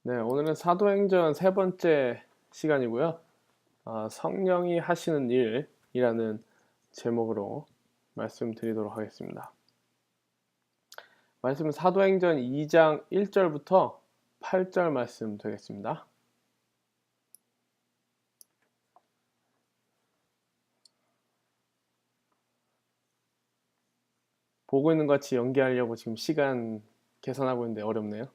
네, 오늘은 사도행전 세 번째 시간이고요. 성령이 하시는 일이라는 제목으로 말씀드리도록 하겠습니다. 말씀은 사도행전 2장 1절부터 8절 말씀 되겠습니다. 보고 있는 것 같이 연기하려고 지금 시간 계산하고 있는데 어렵네요.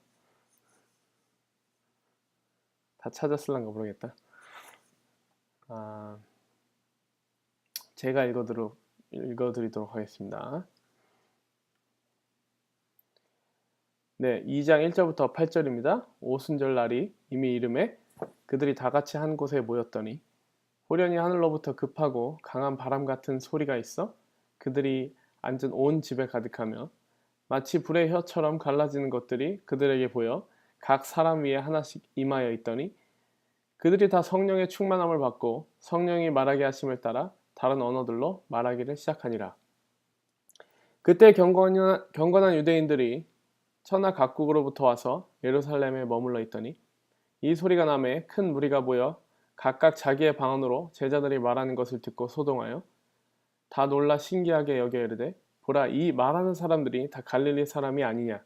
다 찾았을란가 모르겠다. 제가 읽어드리도록 하겠습니다. 네, 2장 1절부터 8절입니다. 오순절 날이 이미 이름에 그들이 다 같이 한 곳에 모였더니 호련히 하늘로부터 급하고 강한 바람 같은 소리가 있어 그들이 앉은 온 집에 가득하며 마치 불의 혀처럼 갈라지는 것들이 그들에게 보여 각 사람 위에 하나씩 임하여 있더니 그들이 다 성령의 충만함을 받고 성령이 말하게 하심을 따라 다른 언어들로 말하기를 시작하니라. 그때 경건한 유대인들이 천하 각국으로부터 와서 예루살렘에 머물러 있더니 이 소리가 나매 큰 무리가 모여 각각 자기의 방언으로 제자들이 말하는 것을 듣고 소동하여 다 놀라 신기하게 여겨 이르되 보라, 이 말하는 사람들이 다 갈릴리 사람이 아니냐.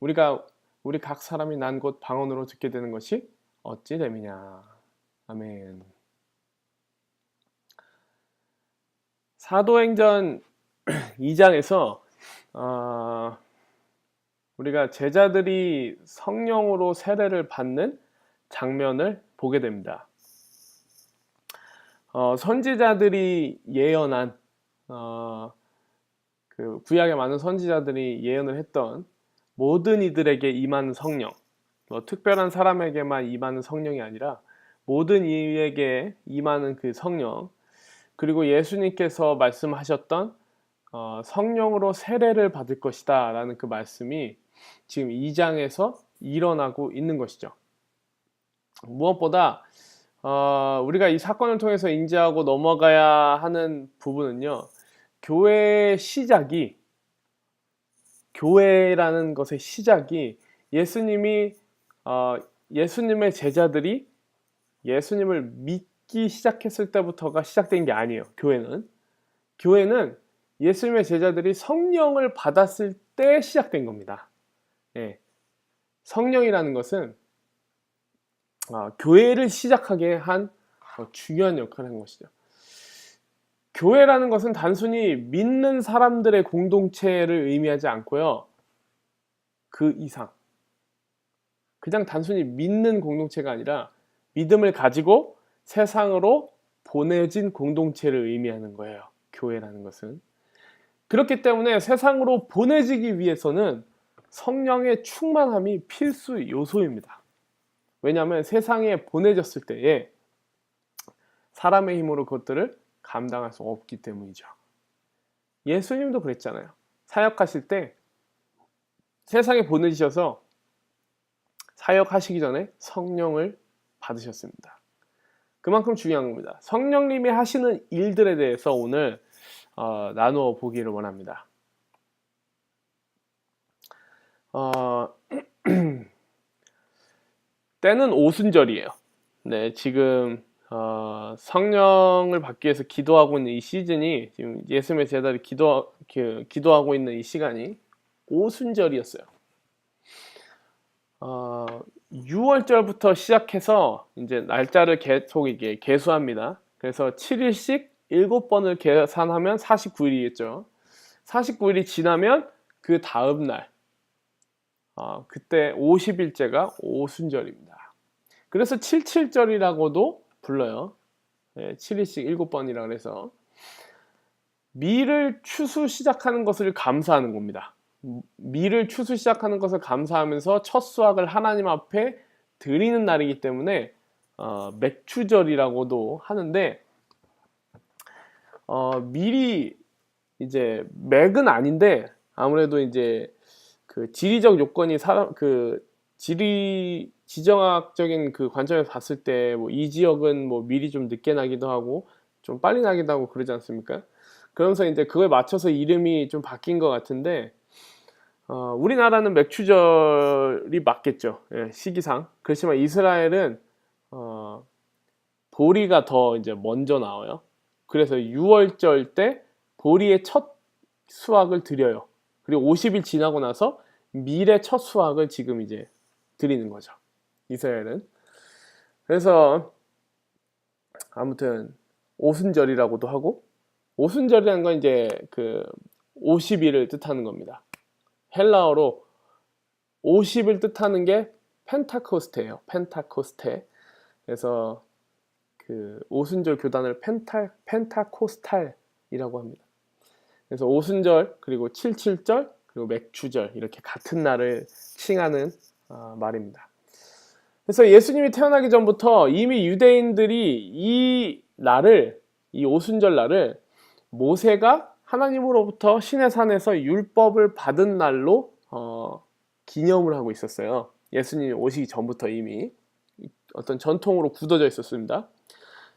우리 각 사람이 난 곳 방언으로 듣게 되는 것이 어찌 됨이냐. 아멘. 사도행전 2장에서 우리가 제자들이 성령으로 세례를 받는 장면을 보게 됩니다. 선지자들이 예언한 그 구약의 많은 선지자들이 예언을 했던 모든 이들에게 임하는 성령, 특별한 사람에게만 임하는 성령이 아니라 모든 이에게 임하는 그 성령, 그리고 예수님께서 말씀하셨던 성령으로 세례를 받을 것이다 라는 그 말씀이 지금 2장에서 일어나고 있는 것이죠. 무엇보다 우리가 이 사건을 통해서 인지하고 넘어가야 하는 부분은요, 교회라는 것의 시작이 예수님의 제자들이 예수님을 믿기 시작했을 때부터가 시작된 게 아니에요. 교회는 예수님의 제자들이 성령을 받았을 때 시작된 겁니다. 예. 성령이라는 것은 교회를 시작하게 한 중요한 역할을 한 것이죠. 교회라는 것은 단순히 믿는 사람들의 공동체를 의미하지 않고요. 그 이상. 그냥 단순히 믿는 공동체가 아니라 믿음을 가지고 세상으로 보내진 공동체를 의미하는 거예요. 교회라는 것은. 그렇기 때문에 세상으로 보내지기 위해서는 성령의 충만함이 필수 요소입니다. 왜냐하면 세상에 보내졌을 때에 사람의 힘으로 그것들을 감당할 수 없기 때문이죠. 예수님도 그랬잖아요. 사역하실 때 세상에 보내주셔서 사역하시기 전에 성령을 받으셨습니다. 그만큼 중요한 겁니다. 성령님이 하시는 일들에 대해서 오늘 나누어 보기를 원합니다. 때는 오순절이에요. 네, 지금 성령을 받기 위해서 기도하고 있는 이 시즌이, 지금 예수님의 제자들이 기도하고 있는 이 시간이 오순절이었어요. 6월절부터 시작해서 이제 날짜를 계속 이게 계수합니다. 그래서 7일씩 7번을 계산하면 49일이겠죠. 49일이 지나면 그 다음 날, 그때 50일째가 오순절입니다. 그래서 77절이라고도 불러요. 7일씩 7번이라 그래서 미를 추수 시작하는 것을 감사하는 겁니다. 미를 추수 시작하는 것을 감사하면서 첫 수확을 하나님 앞에 드리는 날이기 때문에 맥추절이라고도 하는데, 밀이 이제 맥은 아닌데 아무래도 이제 그 지리적 요건이 지정학적인 그 관점에서 봤을 때 뭐 이 지역은 뭐 밀이 좀 늦게 나기도 하고 좀 빨리 나기도 하고 그러지 않습니까? 그러면서 이제 그거에 맞춰서 이름이 좀 바뀐 것 같은데, 우리나라는 맥추절이 맞겠죠. 예, 시기상. 그렇지만 이스라엘은 보리가 더 이제 먼저 나와요. 그래서 6월절 때 보리의 첫 수확을 드려요. 그리고 50일 지나고 나서 밀의 첫 수확을 지금 이제 드리는 거죠. 이스라엘은. 그래서 아무튼 오순절이라고도 하고, 오순절이라는 건 이제 그 50일을 뜻하는 겁니다. 헬라어로 50을 뜻하는 게 펜타코스테예요. 펜타코스테. 그래서 그 오순절 교단을 펜타코스탈이라고 합니다. 그래서 오순절, 그리고 77절, 그리고 맥추절 이렇게 같은 날을 칭하는 말입니다. 그래서 예수님이 태어나기 전부터 이미 유대인들이 이 날을, 이 오순절 날을 모세가 하나님으로부터 시내산에서 율법을 받은 날로 기념을 하고 있었어요. 예수님이 오시기 전부터 이미 어떤 전통으로 굳어져 있었습니다.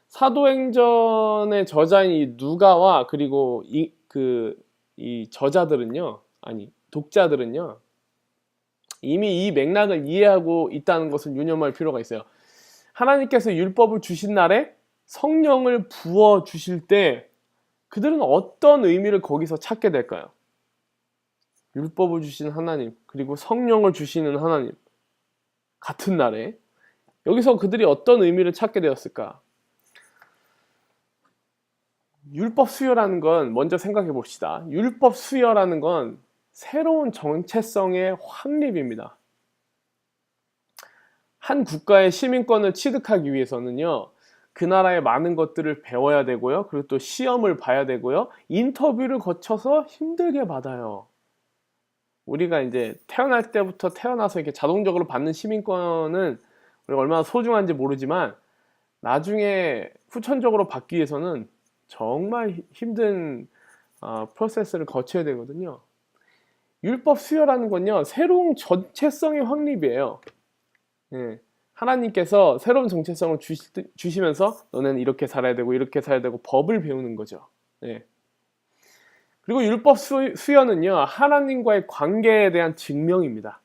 사도행전의 저자인 이 누가와 그리고 이 저자들은요, 아니 독자들은요, 이미 이 맥락을 이해하고 있다는 것을 유념할 필요가 있어요. 하나님께서 율법을 주신 날에 성령을 부어 주실 때 그들은 어떤 의미를 거기서 찾게 될까요? 율법을 주신 하나님, 그리고 성령을 주시는 하나님, 같은 날에 여기서 그들이 어떤 의미를 찾게 되었을까? 율법 수여라는 건 먼저 생각해 봅시다. 율법 수여라는 건 새로운 정체성의 확립입니다. 한 국가의 시민권을 취득하기 위해서는요, 그 나라의 많은 것들을 배워야 되고요, 그리고 또 시험을 봐야 되고요, 인터뷰를 거쳐서 힘들게 받아요. 우리가 이제 태어날 때부터 태어나서 이렇게 자동적으로 받는 시민권은 우리가 얼마나 소중한지 모르지만 나중에 후천적으로 받기 위해서는 정말 힘든 프로세스를 거쳐야 되거든요. 율법 수여라는 건요, 새로운 정체성의 확립이에요. 예. 하나님께서 새로운 정체성을 주시면서 너는 이렇게 살아야 되고 이렇게 살아야 되고 법을 배우는 거죠. 예. 그리고 율법 수여는요, 하나님과의 관계에 대한 증명입니다.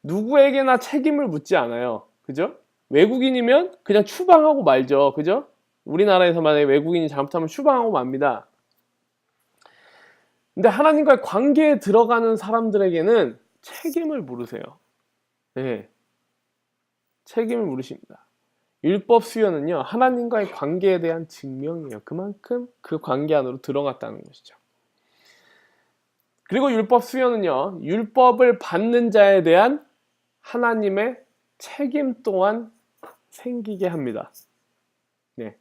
누구에게나 책임을 묻지 않아요. 그죠? 외국인이면 그냥 추방하고 말죠. 그죠? 우리나라에서 만약에 외국인이 잘못하면 추방하고 맙니다. 근데 하나님과의 관계에 들어가는 사람들에게는 책임을 물으세요. 네. 책임을 물으십니다. 율법 수여는요, 하나님과의 관계에 대한 증명이에요. 그만큼 그 관계 안으로 들어갔다는 것이죠. 그리고 율법 수여는요, 율법을 받는 자에 대한 하나님의 책임 또한 생기게 합니다. 네.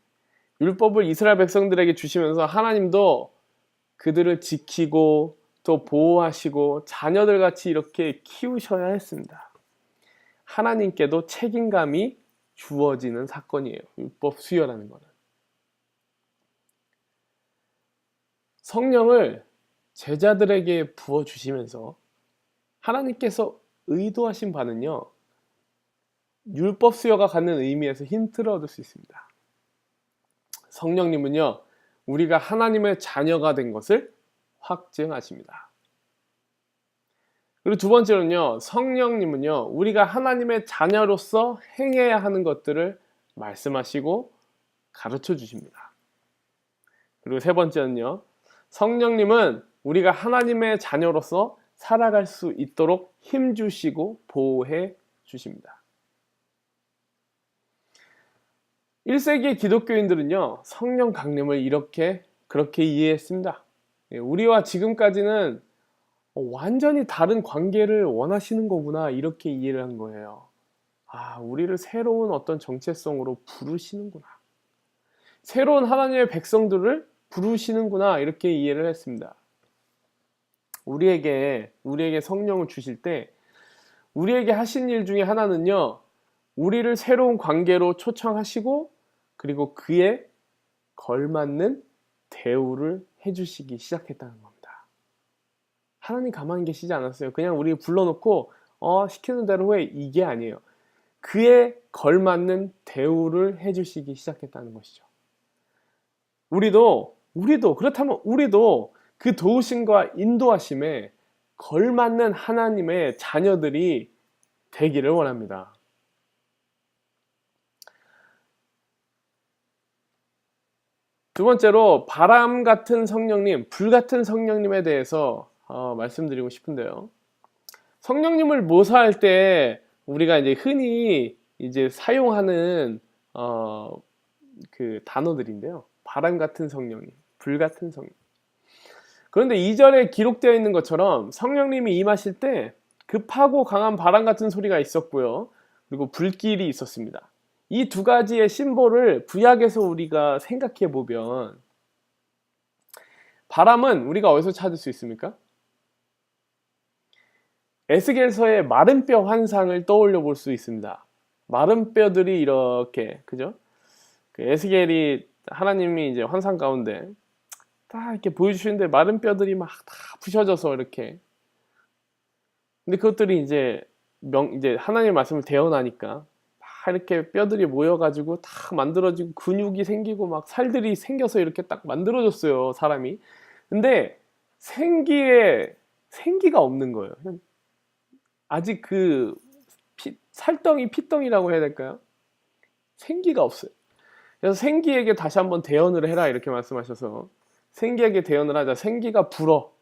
율법을 이스라엘 백성들에게 주시면서 하나님도 그들을 지키고 또 보호하시고 자녀들 같이 이렇게 키우셔야 했습니다. 하나님께도 책임감이 주어지는 사건이에요. 율법 수여라는 것은. 성령을 제자들에게 부어주시면서 하나님께서 의도하신 바는요, 율법 수여가 갖는 의미에서 힌트를 얻을 수 있습니다. 성령님은요, 우리가 하나님의 자녀가 된 것을 확증하십니다. 그리고 두 번째로는요, 성령님은요, 우리가 하나님의 자녀로서 행해야 하는 것들을 말씀하시고 가르쳐 주십니다. 그리고 세 번째는요, 성령님은 우리가 하나님의 자녀로서 살아갈 수 있도록 힘주시고 보호해 주십니다. 1세기의 기독교인들은요, 성령 강림을 그렇게 이해했습니다. 우리와 지금까지는 완전히 다른 관계를 원하시는 거구나, 이렇게 이해를 한 거예요. 우리를 새로운 어떤 정체성으로 부르시는구나, 새로운 하나님의 백성들을 부르시는구나, 이렇게 이해를 했습니다. 우리에게 성령을 주실 때 우리에게 하신 일 중에 하나는요, 우리를 새로운 관계로 초청하시고 그리고 그에 걸맞는 대우를 해주시기 시작했다는 겁니다. 하나님 가만히 계시지 않았어요. 그냥 우리 불러놓고 시키는 대로 해, 이게 아니에요. 그에 걸맞는 대우를 해주시기 시작했다는 것이죠. 우리도 그렇다면 우리도 그 도우심과 인도하심에 걸맞는 하나님의 자녀들이 되기를 원합니다. 두 번째로 바람 같은 성령님, 불 같은 성령님에 대해서 말씀드리고 싶은데요. 성령님을 묘사할 때 우리가 이제 흔히 이제 사용하는 그 단어들인데요. 바람 같은 성령님, 불 같은 성령. 그런데 2절에 기록되어 있는 것처럼 성령님이 임하실 때 급하고 강한 바람 같은 소리가 있었고요. 그리고 불길이 있었습니다. 이 두 가지의 심볼을 구약에서 우리가 생각해 보면 바람은 우리가 어디서 찾을 수 있습니까? 에스겔서의 마른 뼈 환상을 떠올려 볼 수 있습니다. 마른 뼈들이 이렇게, 그죠? 그 에스겔이 하나님이 이제 환상 가운데 딱 이렇게 보여주시는데 마른 뼈들이 막 다 부셔져서 이렇게. 근데 그것들이 이제 하나님의 말씀을 대언하니까 막 이렇게 뼈들이 모여가지고 다 만들어지고 근육이 생기고 막 살들이 생겨서 이렇게 딱 만들어졌어요, 사람이. 근데 생기가 없는 거예요. 아직 그 살덩이, 피덩이라고 해야 될까요? 생기가 없어요. 그래서 생기에게 다시 한번 대언을 해라 이렇게 말씀하셔서 생기에게 대언을 하자. 생기가 불어.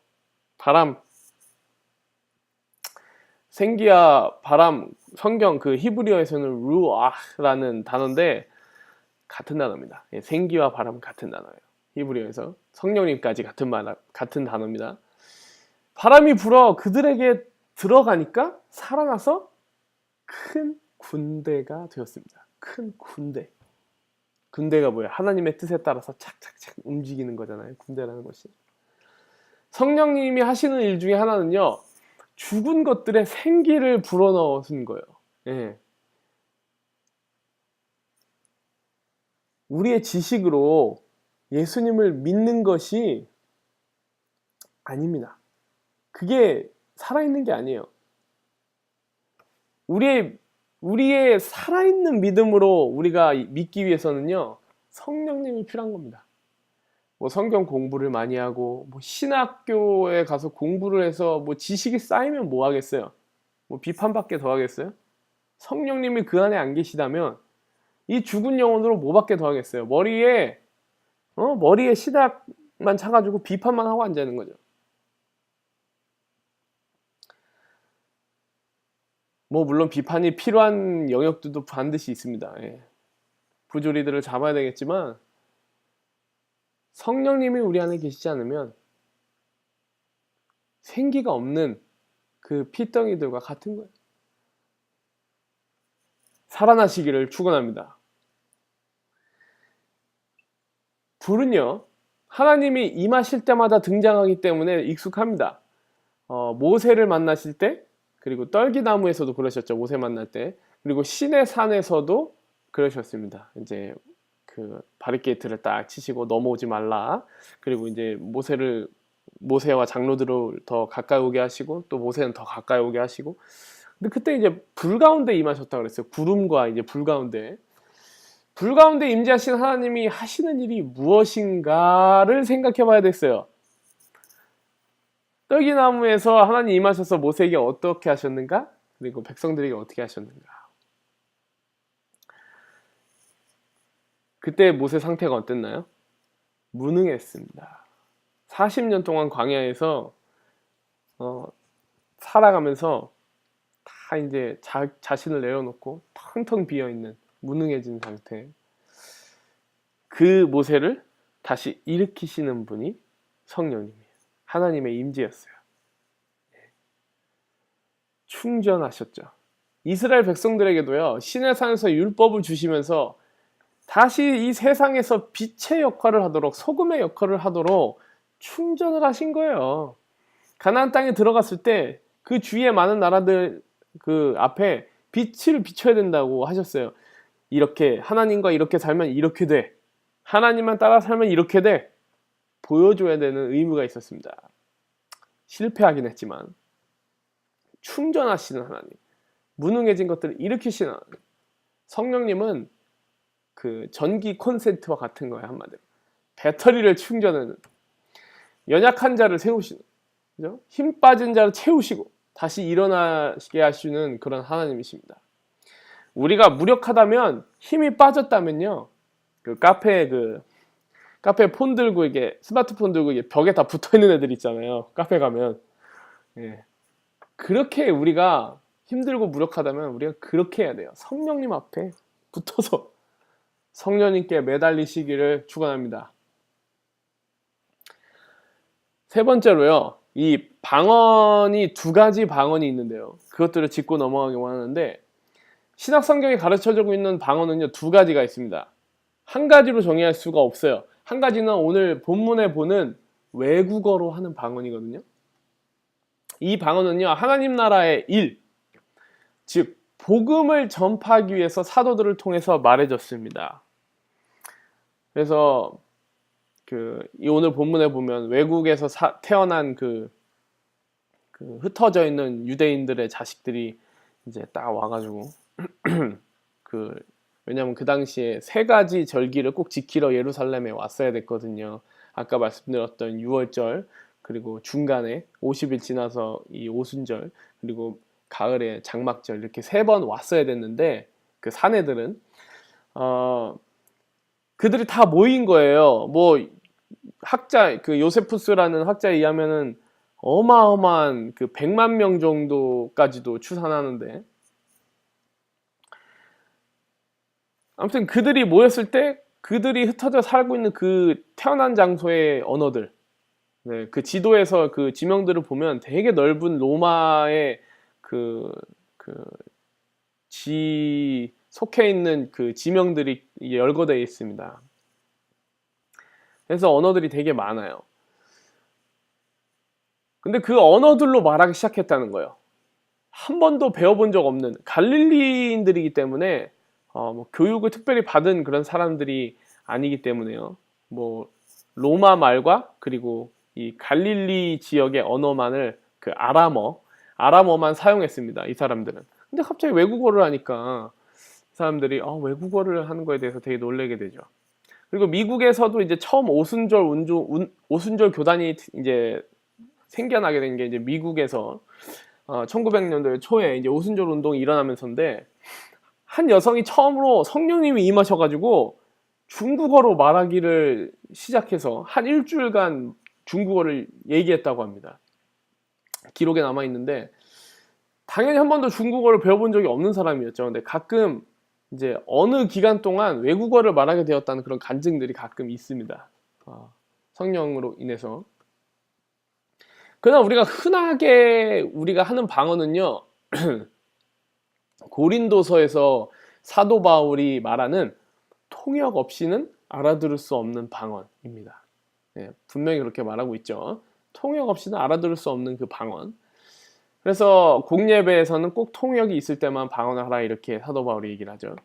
바람. 생기와 바람, 성경 그 히브리어에서는 루아라는 단어인데 같은 단어입니다. 생기와 바람 같은 단어예요. 히브리어에서 성령님까지 같은 단어입니다. 바람이 불어 그들에게 들어가니까 살아나서 큰 군대가 되었습니다. 큰 군대. 군대가 뭐예요? 하나님의 뜻에 따라서 착착착 움직이는 거잖아요. 군대라는 것이. 성령님이 하시는 일 중에 하나는요. 죽은 것들의 생기를 불어넣으신 거예요. 예. 우리의 지식으로 예수님을 믿는 것이 아닙니다. 그게 살아있는 게 아니에요. 우리의 살아있는 믿음으로 우리가 믿기 위해서는요, 성령님이 필요한 겁니다. 뭐 성경 공부를 많이 하고, 뭐 신학교에 가서 공부를 해서 뭐 지식이 쌓이면 뭐 하겠어요? 뭐 비판받게 더 하겠어요? 성령님이 그 안에 안 계시다면 이 죽은 영혼으로 뭐 받게 더 하겠어요? 머리에 신학만 차가지고 비판만 하고 앉아있는 거죠. 뭐 물론 비판이 필요한 영역들도 반드시 있습니다. 예. 부조리들을 잡아야 되겠지만 성령님이 우리 안에 계시지 않으면 생기가 없는 그 피덩이들과 같은 거예요. 살아나시기를 축원합니다. 불은요, 하나님이 임하실 때마다 등장하기 때문에 익숙합니다. 모세를 만나실 때, 그리고 떨기나무에서도 그러셨죠. 모세 만날 때. 그리고 시내 산에서도 그러셨습니다. 이제 그 바리케이트를 딱 치시고 넘어오지 말라. 그리고 이제 모세와 장로들을 더 가까이 오게 하시고 또 모세는 더 가까이 오게 하시고. 근데 그때 이제 불 가운데 임하셨다 그랬어요. 구름과 이제 불 가운데. 불 가운데 임재하신 하나님이 하시는 일이 무엇인가를 생각해 봐야 됐어요. 떨기나무에서 하나님 임하셔서 모세에게 어떻게 하셨는가? 그리고 백성들에게 어떻게 하셨는가? 그때 모세 상태가 어땠나요? 무능했습니다. 40년 동안 광야에서 살아가면서 다 이제 자신을 내려놓고 텅텅 비어있는 무능해진 상태. 그 모세를 다시 일으키시는 분이 성령님이에요. 하나님의 임재였어요. 충전하셨죠. 이스라엘 백성들에게도요, 시내산에서 율법을 주시면서 다시 이 세상에서 빛의 역할을 하도록, 소금의 역할을 하도록 충전을 하신 거예요. 가나안 땅에 들어갔을 때 그 주위에 많은 나라들 그 앞에 빛을 비춰야 된다고 하셨어요. 이렇게 하나님과 이렇게 살면 이렇게 돼. 하나님만 따라 살면 이렇게 돼. 보여줘야 되는 의무가 있었습니다. 실패하긴 했지만 충전하시는 하나님, 무능해진 것들을 일으키시는 하나님. 성령님은 그 전기 콘센트와 같은 거예요. 한마디로 배터리를 충전하는, 연약한 자를 세우시는, 그죠? 힘 빠진 자를 채우시고 다시 일어나시게 하시는 그런 하나님이십니다. 우리가 무력하다면, 힘이 빠졌다면요, 카페 폰 들고 이게 스마트폰 들고 이게 벽에 다 붙어 있는 애들 있잖아요. 카페 가면. 예. 그렇게 우리가 힘들고 무력하다면 우리가 그렇게 해야 돼요. 성령님 앞에 붙어서 성령님께 매달리시기를 축원합니다. 세 번째로요, 이 방언이 두 가지 방언이 있는데요. 그것들을 짚고 넘어가기만 하는데, 신약 성경이 가르쳐주고 있는 방언은요, 두 가지가 있습니다. 한 가지로 정의할 수가 없어요. 한 가지는 오늘 본문에 보는 외국어로 하는 방언이거든요. 이 방언은요, 하나님 나라의 일, 즉 복음을 전파하기 위해서 사도들을 통해서 말해졌습니다. 그래서 이 오늘 본문에 보면 외국에서 태어난 흩어져 있는 유대인들의 자식들이 이제 딱 와가지고 왜냐면 그 당시에 세 가지 절기를 꼭 지키러 예루살렘에 왔어야 됐거든요. 아까 말씀드렸던 유월절, 그리고 중간에 50일 지나서 이 오순절, 그리고 가을에 장막절, 이렇게 3번 왔어야 됐는데 그 사내들은 그들이 다 모인 거예요. 뭐 학자, 요세푸스라는 학자에 의하면은 어마어마한 100만 명 정도까지도 추산하는데, 아무튼 그들이 모였을 때 그들이 흩어져 살고 있는 그 태어난 장소의 언어들, 네, 그 지도에서 그 지명들을 보면 되게 넓은 로마의 속해 있는 그 지명들이 열거되어 있습니다. 그래서 언어들이 되게 많아요. 근데 그 언어들로 말하기 시작했다는 거예요. 한 번도 배워본 적 없는 갈릴리인들이기 때문에 뭐 교육을 특별히 받은 그런 사람들이 아니기 때문에요. 뭐 로마 말과 그리고 이 갈릴리 지역의 언어만을 아람어만 사용했습니다. 이 사람들은. 근데 갑자기 외국어를 하니까 사람들이 외국어를 하는 거에 대해서 되게 놀라게 되죠. 그리고 미국에서도 이제 처음 오순절 교단이 이제 생겨나게 된 게 이제 미국에서 1900년대 초에 이제 오순절 운동이 일어나면서인데, 한 여성이 처음으로 성령님이 임하셔가지고 중국어로 말하기를 시작해서 한 일주일간 중국어를 얘기했다고 합니다. 기록에 남아있는데, 당연히 한 번도 중국어를 배워본 적이 없는 사람이었죠. 근데 가끔 이제 어느 기간 동안 외국어를 말하게 되었다는 그런 간증들이 가끔 있습니다. 성령으로 인해서. 그러나 우리가 흔하게 우리가 하는 방언은요, 고린도서에서 사도 바울이 말하는 통역 없이는 알아들을 수 없는 방언입니다. 네, 분명히 그렇게 말하고 있죠. 통역 없이는 알아들을 수 없는 그 방언. 그래서 공예배에서는 꼭 통역이 있을 때만 방언을 하라, 이렇게 사도 바울이 얘기를 하죠.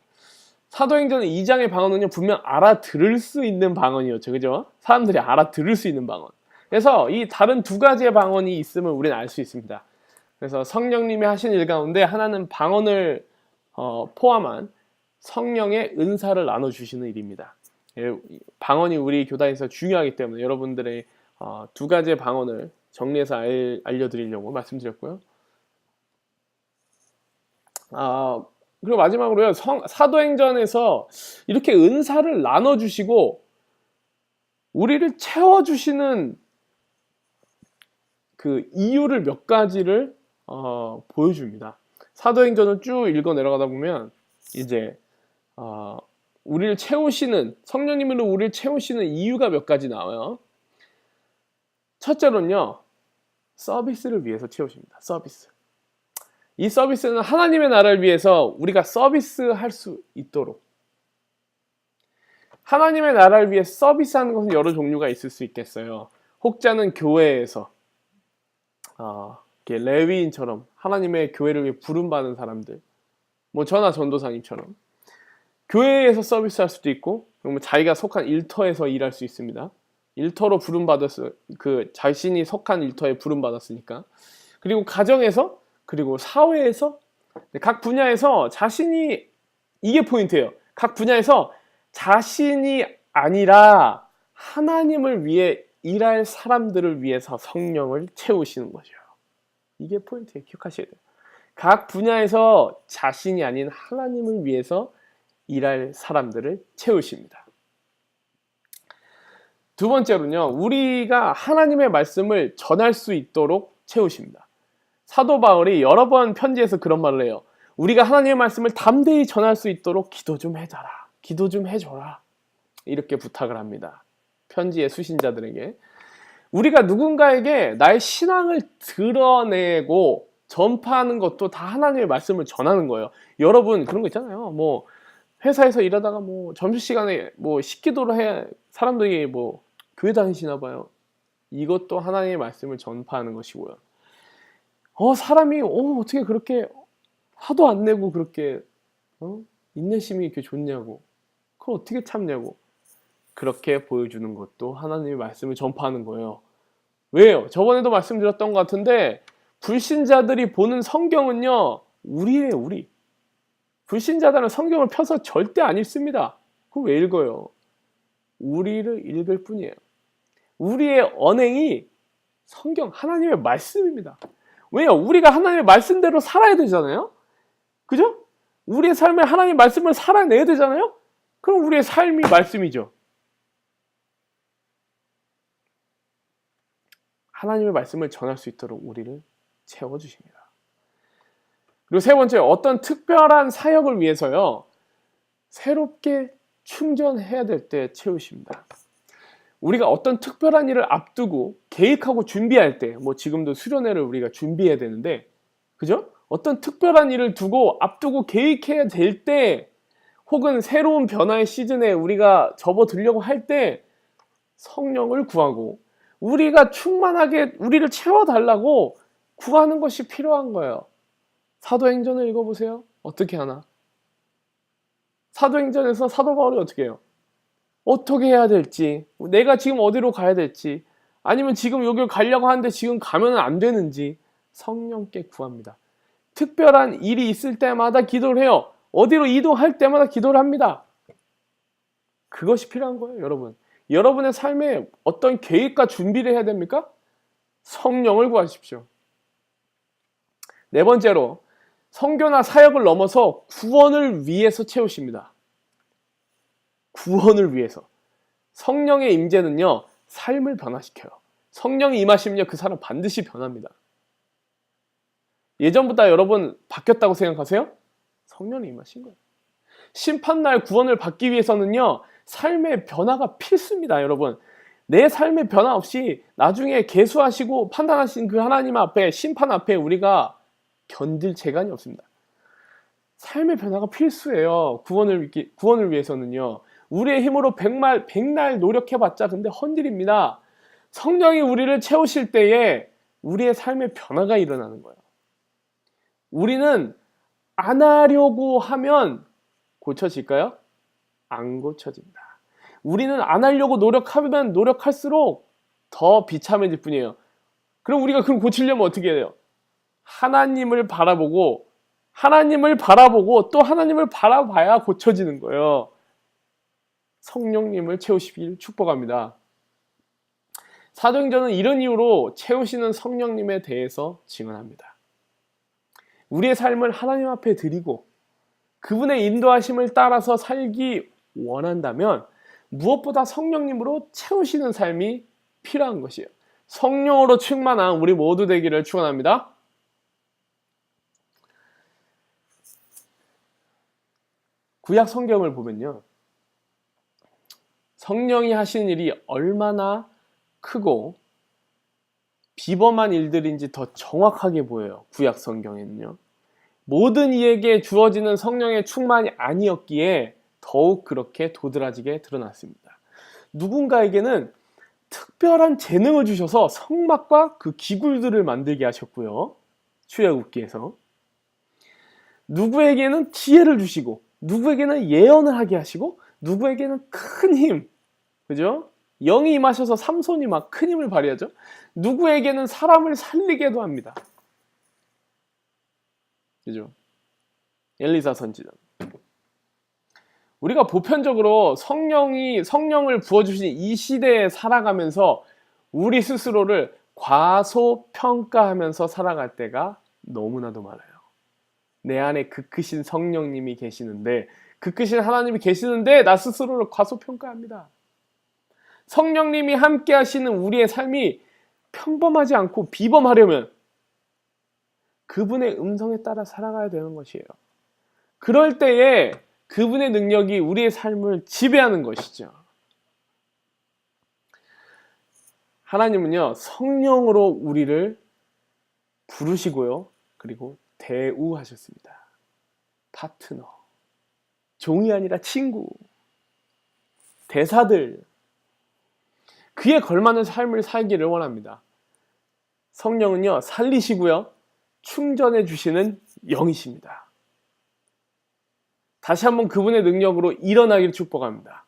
사도행전 2장의 방언은요, 분명 알아들을 수 있는 방언이었죠. 그죠? 사람들이 알아들을 수 있는 방언. 그래서 이 다른 두 가지의 방언이 있음을 우리는 알 수 있습니다. 그래서 성령님이 하신 일 가운데 하나는 방언을 포함한 성령의 은사를 나눠주시는 일입니다. 방언이 우리 교단에서 중요하기 때문에 여러분들의 두 가지의 방언을 정리해서 알려드리려고 말씀드렸고요. 그리고 마지막으로요, 사도행전에서 이렇게 은사를 나눠주시고 우리를 채워주시는 그 이유를 몇 가지를 보여줍니다. 사도행전을 쭉 읽어 내려가다 보면 이제 우리를 채우시는, 성령님으로 우리를 채우시는 이유가 몇 가지 나와요. 첫째로는요, 서비스를 위해서 채우십니다. 서비스. 이 서비스는 하나님의 나라를 위해서 우리가 서비스할 수 있도록. 하나님의 나라를 위해 서비스하는 것은 여러 종류가 있을 수 있겠어요. 혹자는 교회에서 레위인처럼 하나님의 교회를 위해 부름받은 사람들, 뭐 저나 전도사님처럼 교회에서 서비스할 수도 있고, 그러면 자기가 속한 일터에서 일할 수 있습니다. 일터로 자신이 속한 일터에 부름받았으니까. 그리고 가정에서, 그리고 사회에서, 각 분야에서 자신이, 이게 포인트예요. 각 분야에서 자신이 아니라 하나님을 위해 일할 사람들을 위해서 성령을 채우시는 거죠. 이게 포인트예요. 기억하셔야 돼요. 각 분야에서 자신이 아닌 하나님을 위해서 일할 사람들을 채우십니다. 두 번째로는요, 우리가 하나님의 말씀을 전할 수 있도록 채우십니다. 사도 바울이 여러 번 편지에서 그런 말을 해요. 우리가 하나님의 말씀을 담대히 전할 수 있도록 기도 좀 해줘라. 기도 좀 해줘라. 이렇게 부탁을 합니다. 편지의 수신자들에게. 우리가 누군가에게 나의 신앙을 드러내고 전파하는 것도 다 하나님의 말씀을 전하는 거예요. 여러분 그런 거 있잖아요. 뭐 회사에서 일하다가 뭐 점심시간에 뭐 식기도를 해 사람들이 뭐 교회 다니시나 봐요. 이것도 하나님의 말씀을 전파하는 것이고요. 사람이 어떻게 그렇게 화도 안 내고 그렇게 인내심이 이렇게 좋냐고, 그걸 어떻게 참냐고, 그렇게 보여주는 것도 하나님의 말씀을 전파하는 거예요. 왜요? 저번에도 말씀드렸던 것 같은데 불신자들이 보는 성경은요, 우리예요, 우리. 불신자들은 성경을 펴서 절대 안 읽습니다. 그럼 왜 읽어요? 우리를 읽을 뿐이에요. 우리의 언행이 성경, 하나님의 말씀입니다. 왜요? 우리가 하나님의 말씀대로 살아야 되잖아요? 그죠? 우리의 삶에 하나님의 말씀을 살아내야 되잖아요? 그럼 우리의 삶이 말씀이죠. 하나님의 말씀을 전할 수 있도록 우리를 채워주십니다. 그리고 세 번째, 어떤 특별한 사역을 위해서요, 새롭게 충전해야 될 때 채우십니다. 우리가 어떤 특별한 일을 앞두고 계획하고 준비할 때, 뭐 지금도 수련회를 우리가 준비해야 되는데, 그죠? 어떤 특별한 일을 두고 앞두고 계획해야 될 때, 혹은 새로운 변화의 시즌에 우리가 접어들려고 할 때 성령을 구하고 우리가 충만하게 우리를 채워달라고 구하는 것이 필요한 거예요. 사도행전을 읽어보세요. 어떻게 하나? 사도행전에서 사도 바울이 어떻게 해요? 어떻게 해야 될지, 내가 지금 어디로 가야 될지, 아니면 지금 여기를 가려고 하는데 지금 가면 안 되는지 성령께 구합니다. 특별한 일이 있을 때마다 기도를 해요. 어디로 이동할 때마다 기도를 합니다. 그것이 필요한 거예요, 여러분. 여러분의 삶에 어떤 계획과 준비를 해야 됩니까? 성령을 구하십시오. 네 번째로, 선교나 사역을 넘어서 구원을 위해서 채우십니다. 구원을 위해서. 성령의 임재는요, 삶을 변화시켜요. 성령이 임하시면요, 그 사람 반드시 변합니다. 예전보다 여러분 바뀌었다고 생각하세요? 성령이 임하신 거예요. 심판날 구원을 받기 위해서는요, 삶의 변화가 필수입니다, 여러분. 내 삶의 변화 없이 나중에 계수하시고 판단하신 그 하나님 앞에, 심판 앞에 우리가 견딜 재간이 없습니다. 삶의 변화가 필수예요. 구원을 위해서는요. 우리의 힘으로 백날 노력해봤자 근데 헛일입니다. 성령이 우리를 채우실 때에 우리의 삶의 변화가 일어나는 거예요. 우리는 안 하려고 하면 고쳐질까요? 안 고쳐집니다. 우리는 안 하려고 노력하면 노력할수록 더 비참해질 뿐이에요. 그럼 우리가 그걸 고치려면 어떻게 해야 돼요? 하나님을 바라보고 또 하나님을 바라봐야 고쳐지는 거예요. 성령님을 채우시길 축복합니다. 사도행전은 이런 이유로 채우시는 성령님에 대해서 증언합니다. 우리의 삶을 하나님 앞에 드리고 그분의 인도하심을 따라서 살기 원한다면 무엇보다 성령님으로 채우시는 삶이 필요한 것이에요. 성령으로 충만한 우리 모두 되기를 축원합니다. 구약 성경을 보면요, 성령이 하시는 일이 얼마나 크고 비범한 일들인지 더 정확하게 보여요. 구약 성경에는요, 모든 이에게 주어지는 성령의 충만이 아니었기에 더욱 그렇게 도드라지게 드러났습니다. 누군가에게는 특별한 재능을 주셔서 성막과 그 기구들을 만들게 하셨고요, 출애굽기에서. 누구에게는 지혜를 주시고, 누구에게는 예언을 하게 하시고, 누구에게는 큰 힘, 그죠? 영이 임하셔서 삼손이 막 큰 힘을 발휘하죠. 누구에게는 사람을 살리게도 합니다. 그죠? 엘리사 선지자. 우리가 보편적으로 성령을 부어주신 이 시대에 살아가면서 우리 스스로를 과소평가하면서 살아갈 때가 너무나도 많아요. 내 안에 그 크신 성령님이 계시는데, 그 크신 하나님이 계시는데 나 스스로를 과소평가합니다. 성령님이 함께 하시는 우리의 삶이 평범하지 않고 비범하려면 그분의 음성에 따라 살아가야 되는 것이에요. 그럴 때에 그분의 능력이 우리의 삶을 지배하는 것이죠. 하나님은요, 성령으로 우리를 부르시고요, 그리고 대우하셨습니다. 파트너, 종이 아니라 친구, 대사들, 그에 걸맞는 삶을 살기를 원합니다. 성령은요, 살리시고요, 충전해 주시는 영이십니다. 다시 한번 그분의 능력으로 일어나기를 축복합니다.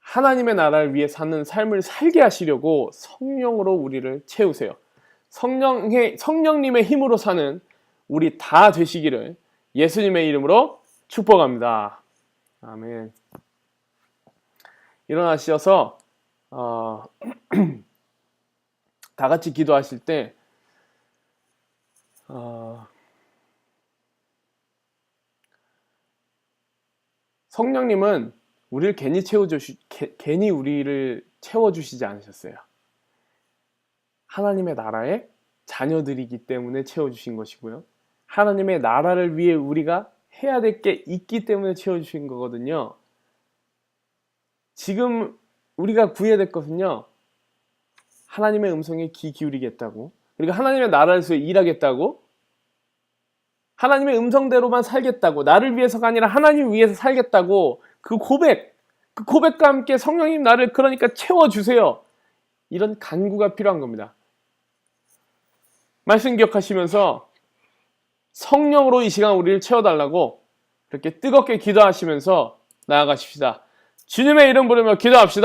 하나님의 나라를 위해 사는 삶을 살게 하시려고 성령으로 우리를 채우세요. 성령님의 힘으로 사는 우리 다 되시기를 예수님의 이름으로 축복합니다. 아멘. 일어나셔서 다 같이 기도하실 때 성령님은 우리를 괜히 우리를 채워주시지 않으셨어요. 하나님의 나라의 자녀들이기 때문에 채워주신 것이고요. 하나님의 나라를 위해 우리가 해야 될 게 있기 때문에 채워주신 거거든요. 지금 우리가 구해야 될 것은요, 하나님의 음성에 귀 기울이겠다고, 그리고 하나님의 나라에서 일하겠다고, 하나님의 음성대로만 살겠다고, 나를 위해서가 아니라 하나님을 위해서 살겠다고, 그 고백과 함께 성령님 나를 그러니까 채워주세요, 이런 간구가 필요한 겁니다. 말씀 기억하시면서 성령으로 이 시간 우리를 채워달라고 그렇게 뜨겁게 기도하시면서 나아가십시다. 주님의 이름 부르며 기도합시다.